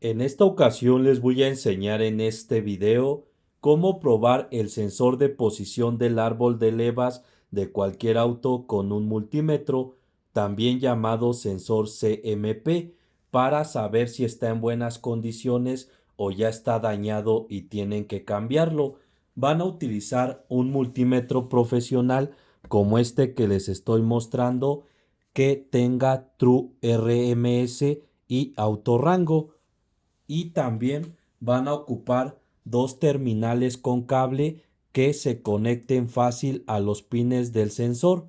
En esta ocasión les voy a enseñar en este video cómo probar el sensor de posición del árbol de levas de cualquier auto con un multímetro, también llamado sensor CMP, para saber si está en buenas condiciones o ya está dañado y tienen que cambiarlo. Van a utilizar un multímetro profesional como este que les estoy mostrando, que tenga True RMS y autorrango, y también van a ocupar dos terminales con cable que se conecten fácil a los pines del sensor.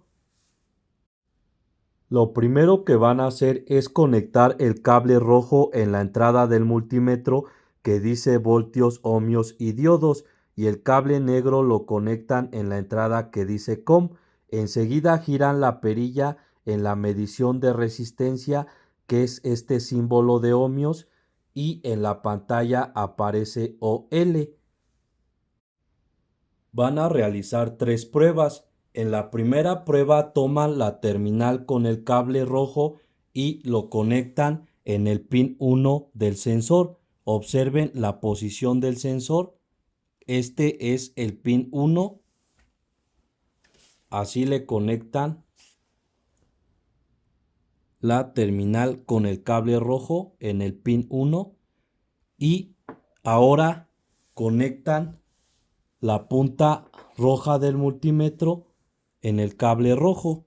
Lo primero que van a hacer es conectar el cable rojo en la entrada del multímetro que dice voltios, ohmios y diodos, y el cable negro lo conectan en la entrada que dice COM. Enseguida giran la perilla en la medición de resistencia, que es este símbolo de ohmios, y en la pantalla aparece OL. Van a realizar tres pruebas. En la primera prueba toman la terminal con el cable rojo y lo conectan en el pin 1 del sensor. Observen la posición del sensor. Este es el pin 1. Así le conectan la terminal con el cable rojo en el pin 1. Y ahora conectan la punta roja del multímetro en el cable rojo,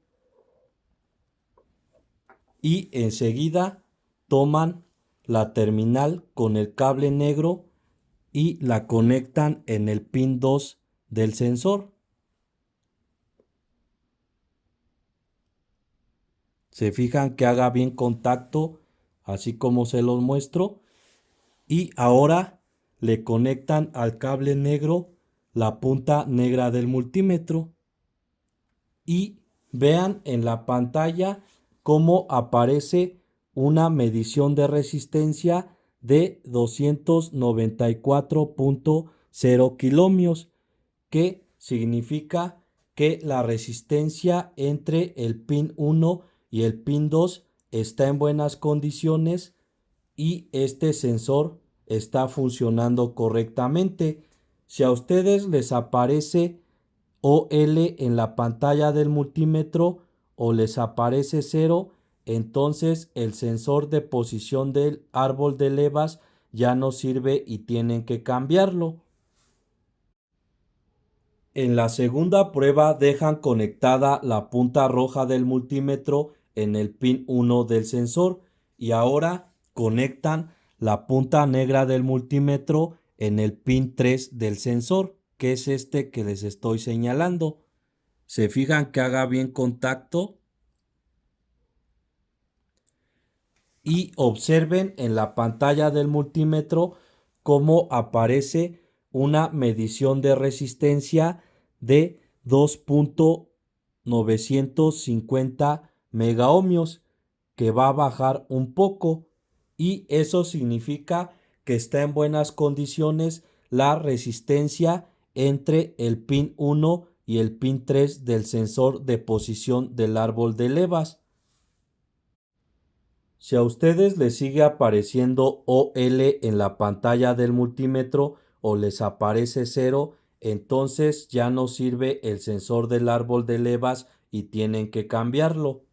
y enseguida toman la terminal con el cable negro y la conectan en el pin 2 del sensor. Se fijan que haga bien contacto, así como se los muestro, y ahora le conectan al cable negro la punta negra del multímetro, y vean en la pantalla cómo aparece una medición de resistencia de 294.0 kiloohmios, que significa que la resistencia entre el pin 1 y el pin 2 está en buenas condiciones y este sensor está funcionando correctamente. Si a ustedes les aparece OL en la pantalla del multímetro o les aparece 0, entonces el sensor de posición del árbol de levas ya no sirve y tienen que cambiarlo. En la segunda prueba dejan conectada la punta roja del multímetro en el pin 1 del sensor, y ahora conectan la punta negra del multímetro en el pin 3 del sensor, que es este que les estoy señalando. Se fijan que haga bien contacto, y observen en la pantalla del multímetro cómo aparece una medición de resistencia de 2.950 megaohmios, que va a bajar un poco, y eso significa que está en buenas condiciones la resistencia entre el pin 1 y el pin 3 del sensor de posición del árbol de levas. Si a ustedes les sigue apareciendo OL en la pantalla del multímetro o les aparece 0, entonces ya no sirve el sensor del árbol de levas y tienen que cambiarlo.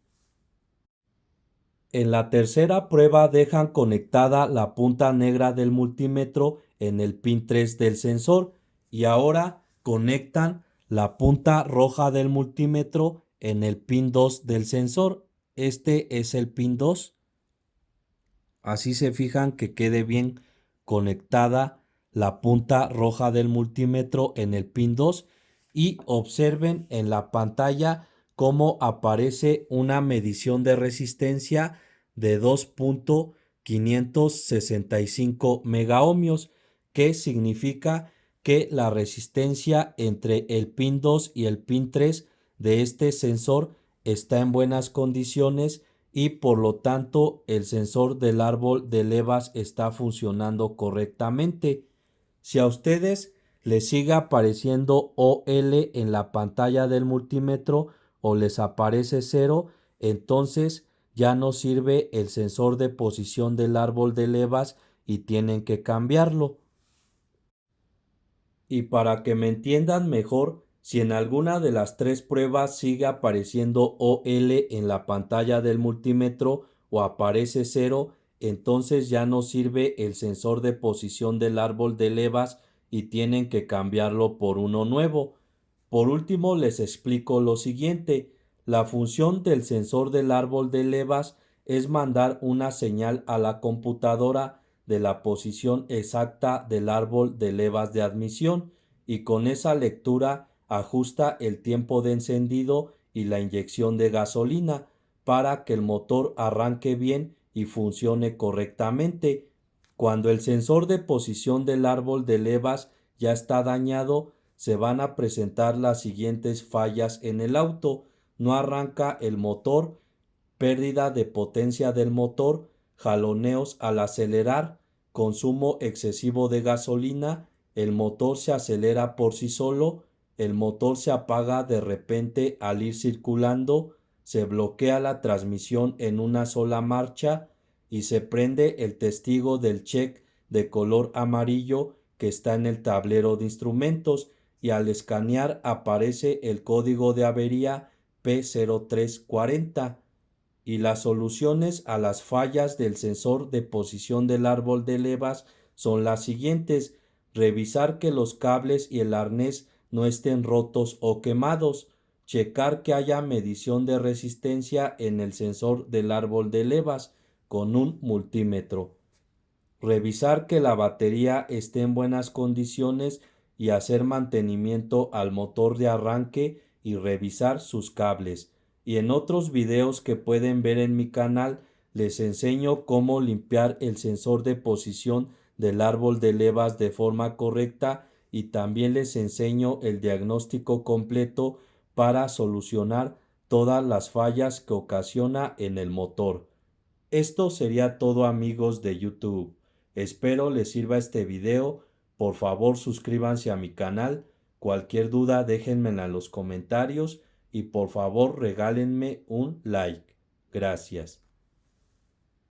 En la tercera prueba dejan conectada la punta negra del multímetro en el pin 3 del sensor, y ahora conectan la punta roja del multímetro en el pin 2 del sensor. Este es el pin 2. Así se fijan que quede bien conectada la punta roja del multímetro en el pin 2, y observen en la pantalla cómo aparece una medición de resistencia de 2.565 megaohmios, que significa que la resistencia entre el pin 2 y el pin 3 de este sensor está en buenas condiciones, y por lo tanto el sensor del árbol de levas está funcionando correctamente. Si a ustedes les sigue apareciendo OL en la pantalla del multímetro o les aparece 0, entonces ya no sirve el sensor de posición del árbol de levas y tienen que cambiarlo. Y para que me entiendan mejor, si en alguna de las tres pruebas sigue apareciendo OL en la pantalla del multímetro o aparece 0, entonces ya no sirve el sensor de posición del árbol de levas y tienen que cambiarlo por uno nuevo. Por último, les explico lo siguiente. La función del sensor del árbol de levas es mandar una señal a la computadora de la posición exacta del árbol de levas de admisión y con esa lectura ajusta el tiempo de encendido y la inyección de gasolina para que el motor arranque bien y funcione correctamente. Cuando el sensor de posición del árbol de levas ya está dañado, se van a presentar las siguientes fallas en el auto: no arranca el motor, pérdida de potencia del motor, jaloneos al acelerar, consumo excesivo de gasolina, el motor se acelera por sí solo, el motor se apaga de repente al ir circulando, se bloquea la transmisión en una sola marcha y se prende el testigo del check de color amarillo que está en el tablero de instrumentos y al escanear aparece el código de avería P0340. Y las soluciones a las fallas del sensor de posición del árbol de levas son las siguientes: revisar que los cables y el arnés no estén rotos o quemados, checar que haya medición de resistencia en el sensor del árbol de levas con un multímetro, revisar que la batería esté en buenas condiciones y hacer mantenimiento al motor de arranque y revisar sus cables. Y en otros videos que pueden ver en mi canal les enseño cómo limpiar el sensor de posición del árbol de levas de forma correcta y también les enseño el diagnóstico completo para solucionar todas las fallas que ocasiona en el motor. Esto sería todo, amigos de YouTube. Espero les sirva este video. Por favor, suscríbanse a mi canal. Cualquier duda déjenmela en los comentarios y por favor regálenme un like. Gracias.